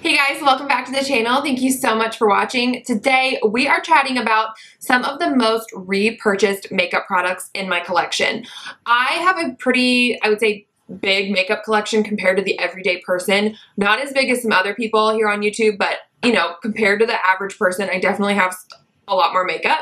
Hey guys, welcome back to the channel. Thank you so much for watching. Today we are chatting about some of the most repurchased makeup products in my collection. I have a pretty, I would say, big makeup collection compared to the everyday person. Not as big as some other people here on YouTube, but you know, compared to the average person, I definitely have a lot more makeup.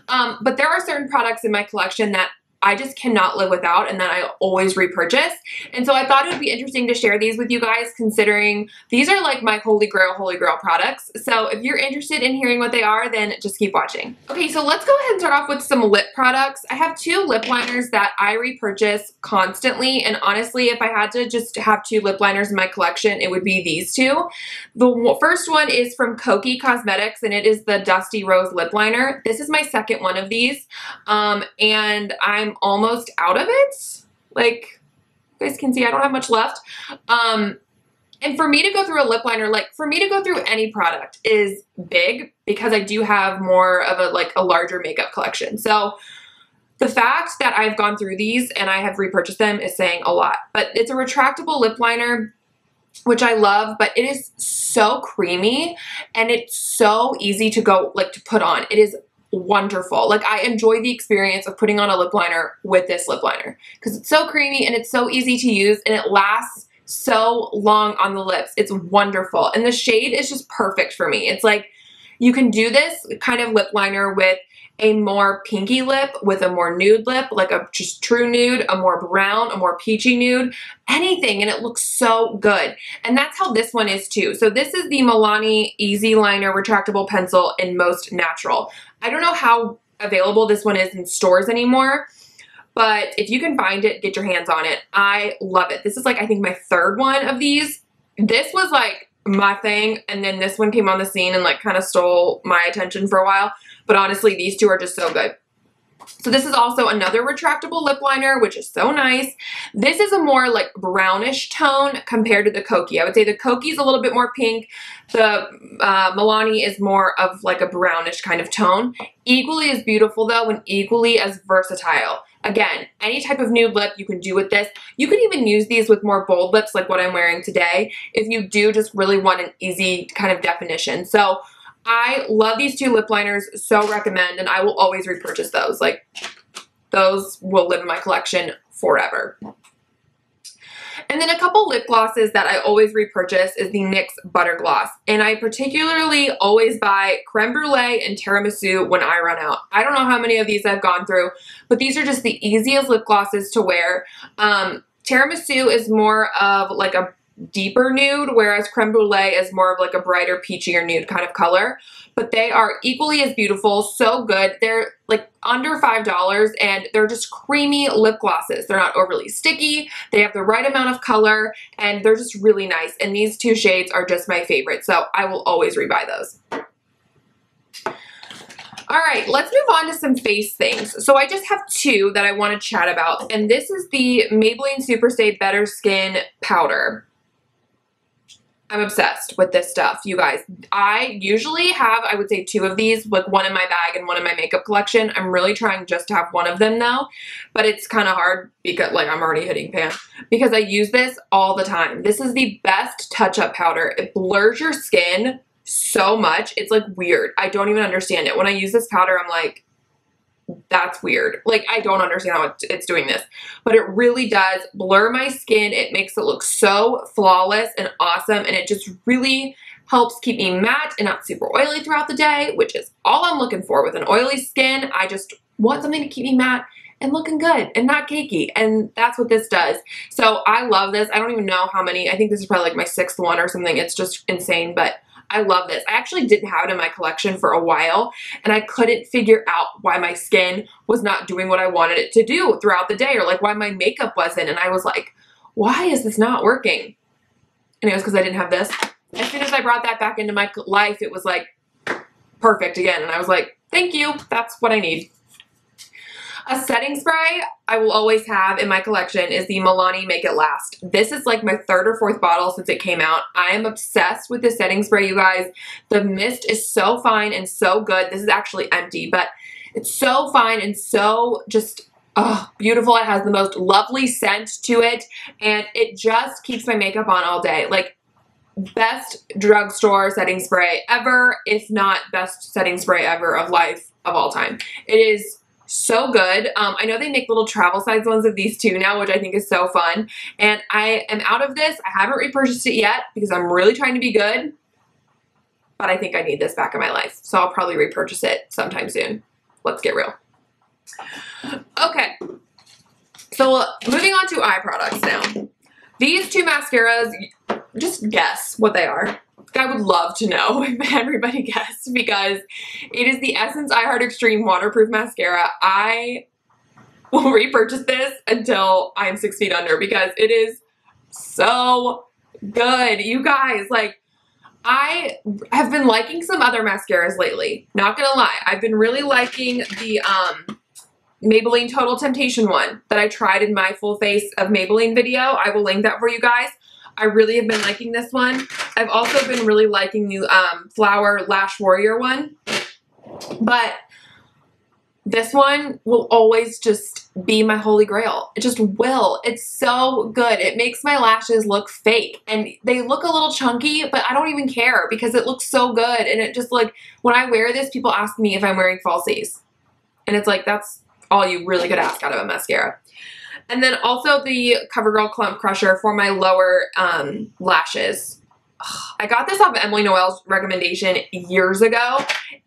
But there are certain products in my collection that I just cannot live without and that I always repurchase. And so I thought it would be interesting to share these with you guys, considering these are like my holy grail products. So if you're interested in hearing what they are, then just keep watching. Okay, so let's go ahead and start off with some lip products. I have two lip liners that I repurchase constantly, and honestly, if I had to just have two lip liners in my collection, it would be these two. The first one is from Kokie Cosmetics, and it is the Dusty Rose Lip Liner. This is my second one of these, and I'm almost out of it. Like, you guys can see I don't have much left. And for me to go through a lip liner, like for me to go through any product is big because I do have more of a larger makeup collection. So the fact that I've gone through these and I have repurchased them is saying a lot. But it's a retractable lip liner, which I love, but it is so creamy and it's so easy to to put on. It is wonderful. Like, I enjoy the experience of putting on a lip liner with this lip liner because it's so creamy and it's so easy to use and it lasts so long on the lips. It's wonderful. And the shade is just perfect for me. It's like you can do this kind of lip liner with a more pinky lip, with a more nude lip, like a just true nude, a more brown, a more peachy nude, anything, and it looks so good. And that's how this one is too. So this is the Milani Easy Liner Retractable Pencil in Most Natural. I don't know how available this one is in stores anymore, but if you can find it, get your hands on it. I love it. This is like, I think, my third one of these. This was like my thing, and then this one came on the scene and like kind of stole my attention for a while. But honestly, these two are just so good. So this is also another retractable lip liner, which is so nice. This is a more like brownish tone compared to the Kokie. I would say the Kokie is a little bit more pink. The Milani is more of like a brownish kind of tone. Equally as beautiful though, and equally as versatile. Again, any type of nude lip you can do with this. You can even use these with more bold lips like what I'm wearing today if you do just really want an easy kind of definition. So I love these two lip liners, so recommend, and I will always repurchase those. Like, those will live in my collection forever. And then a couple lip glosses that I always repurchase is the NYX Butter Gloss. And I particularly always buy Creme Brulee and Tiramisu when I run out. I don't know how many of these I've gone through, but these are just the easiest lip glosses to wear. Tiramisu is more of like a deeper nude, whereas Creme Brulee is more of like a brighter, peachier nude kind of color. But they are equally as beautiful, so good. They're like under $5 and they're just creamy lip glosses. They're not overly sticky. They have the right amount of color and they're just really nice. And these two shades are just my favorite, so I will always rebuy those. All right, let's move on to some face things. So I just have two that I want to chat about, and this is the Maybelline Superstay Better Skin Powder. I'm obsessed with this stuff, you guys. I usually have, I would say, two of these, like one in my bag and one in my makeup collection. I'm really trying just to have one of them though, but it's kind of hard because like I'm already hitting pan because I use this all the time. This is the best touch-up powder. It blurs your skin so much. It's like weird. I don't even understand it. When I use this powder, I'm like, that's weird. Like, I don't understand how it's doing this, but it really does blur my skin. It makes it look so flawless and awesome, and it just really helps keep me matte and not super oily throughout the day, which is all I'm looking for with an oily skin. I just want something to keep me matte and looking good and not cakey, and that's what this does. So I love this. I don't even know how many. I think this is probably like my 6th one or something. It's just insane, but I love this. I actually didn't have it in my collection for a while, and I couldn't figure out why my skin was not doing what I wanted it to do throughout the day, or like why my makeup wasn't, and I was like, why is this not working? And it was because I didn't have this. As soon as I brought that back into my life, it was like perfect again, and I was like, thank you, that's what I need. A setting spray I will always have in my collection is the Milani Make It Last. This is like my 3rd or 4th bottle since it came out. I am obsessed with this setting spray, you guys. The mist is so fine and so good. This is actually empty, but it's so fine and so just beautiful. It has the most lovely scent to it, and it just keeps my makeup on all day. Like, best drugstore setting spray ever, if not best setting spray ever of life of all time. It is so good. I know they make little travel size ones of these too now, which I think is so fun. And I am out of this. I haven't repurchased it yet because I'm really trying to be good, but I think I need this back in my life. So I'll probably repurchase it sometime soon. Let's get real. Okay. So moving on to eye products now. These two mascaras, just guess what they are. I would love to know if everybody guessed, because it is the Essence I Heart Extreme Waterproof Mascara. I will repurchase this until I'm 6 feet under because it is so good. You guys, like, I have been liking some other mascaras lately. Not gonna lie. I've been really liking the Maybelline Total Temptation one that I tried in my full face of Maybelline video. I will link that for you guys. I really have been liking this one. I've also been really liking the Flower Lash Warrior one. But this one will always just be my holy grail. It just will. It's so good. It makes my lashes look fake. And they look a little chunky, but I don't even care because it looks so good. And it just, like, when I wear this, people ask me if I'm wearing falsies. And it's like, that's all you really could ask out of a mascara. And then also the CoverGirl Clump Crusher for my lower lashes. I got this off of Emily Noel's recommendation years ago,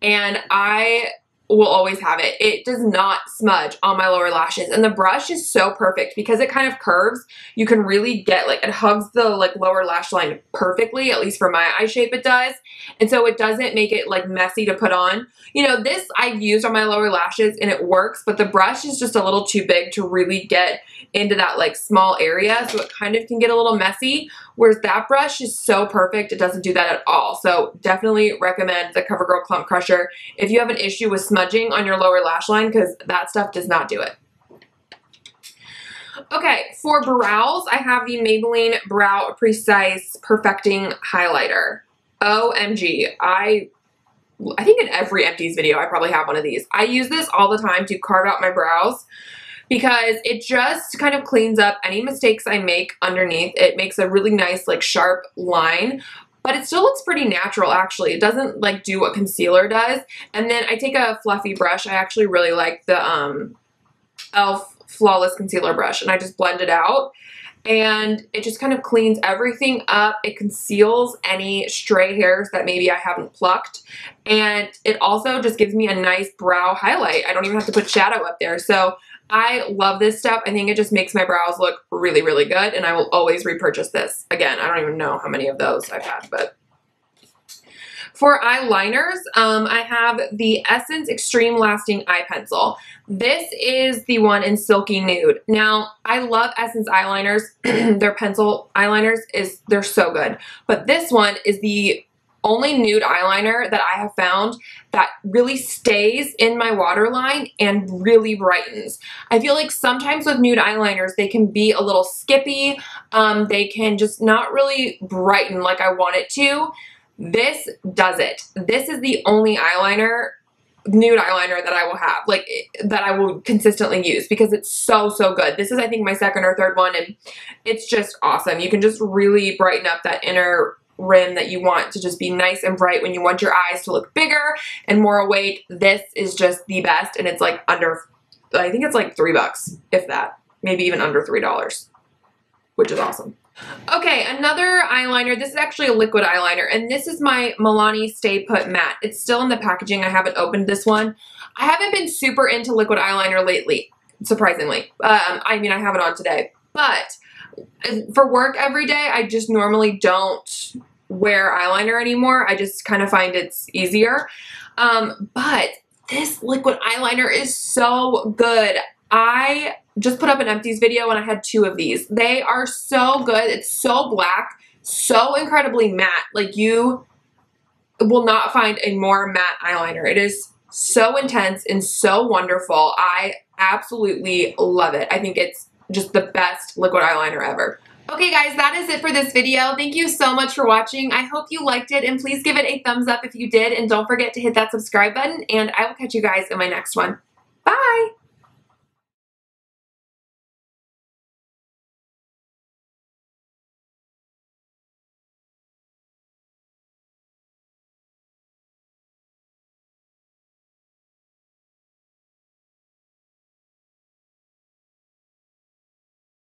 and I will always have it. It does not smudge on my lower lashes, and the brush is so perfect because it kind of curves. You can really get, like, it hugs the, like, lower lash line perfectly, at least for my eye shape it does, and so it doesn't make it, like, messy to put on. You know, this I've used on my lower lashes and it works, but the brush is just a little too big to really get into that, like, small area, so it kind of can get a little messy, whereas that brush is so perfect, it doesn't do that at all. So definitely recommend the CoverGirl Clump Crusher if you have an issue with smudging on your lower lash line, because that stuff does not do it. Okay, for brows, I have the Maybelline Brow Precise Perfecting Highlighter. OMG, I think in every empties video I probably have one of these. I use this all the time to carve out my brows because it just kind of cleans up any mistakes I make underneath. It makes a really nice, like, sharp line, but it still looks pretty natural, actually. It doesn't, like, do what concealer does. And then I take a fluffy brush. I actually really like the e.l.f. Flawless Concealer Brush, and I just blend it out. And it just kind of cleans everything up. It conceals any stray hairs that maybe I haven't plucked. And it also just gives me a nice brow highlight. I don't even have to put shadow up there. So I love this stuff. I think it just makes my brows look really, really good. And I will always repurchase this. Again, I don't even know how many of those I've had, but. For eyeliners, I have the Essence Extreme Lasting Eye Pencil. This is the one in Silky Nude. Now, I love Essence eyeliners. Their pencil eyeliners, they're so good. But this one is the only nude eyeliner that I have found that really stays in my waterline and really brightens. I feel like sometimes with nude eyeliners, they can be a little skippy. They can just not really brighten like I want it to. This does it. This is the only eyeliner, nude eyeliner that I will have, like, that I will consistently use because it's so, so good. This is, I think, my second or third one, and it's just awesome. You can just really brighten up that inner rim that you want to just be nice and bright when you want your eyes to look bigger and more awake. This is just the best, and it's like under, I think it's like $3, if that, maybe even under $3, which is awesome. Okay, another eyeliner. This is actually a liquid eyeliner, and this is my Milani Stay Put Matte. It's still in the packaging. I haven't opened this one. I haven't been super into liquid eyeliner lately, surprisingly. I mean, I have it on today, but for work every day, I just normally don't wear eyeliner anymore. I just kind of find it's easier. But this liquid eyeliner is so good. I just put up an empties video and I had 2 of these. They are so good. It's so black, so incredibly matte. Like, you will not find a more matte eyeliner. It is so intense and so wonderful. I absolutely love it. I think it's just the best liquid eyeliner ever. Okay guys, that is it for this video. Thank you so much for watching. I hope you liked it, and please give it a thumbs up if you did, and don't forget to hit that subscribe button, and I will catch you guys in my next one.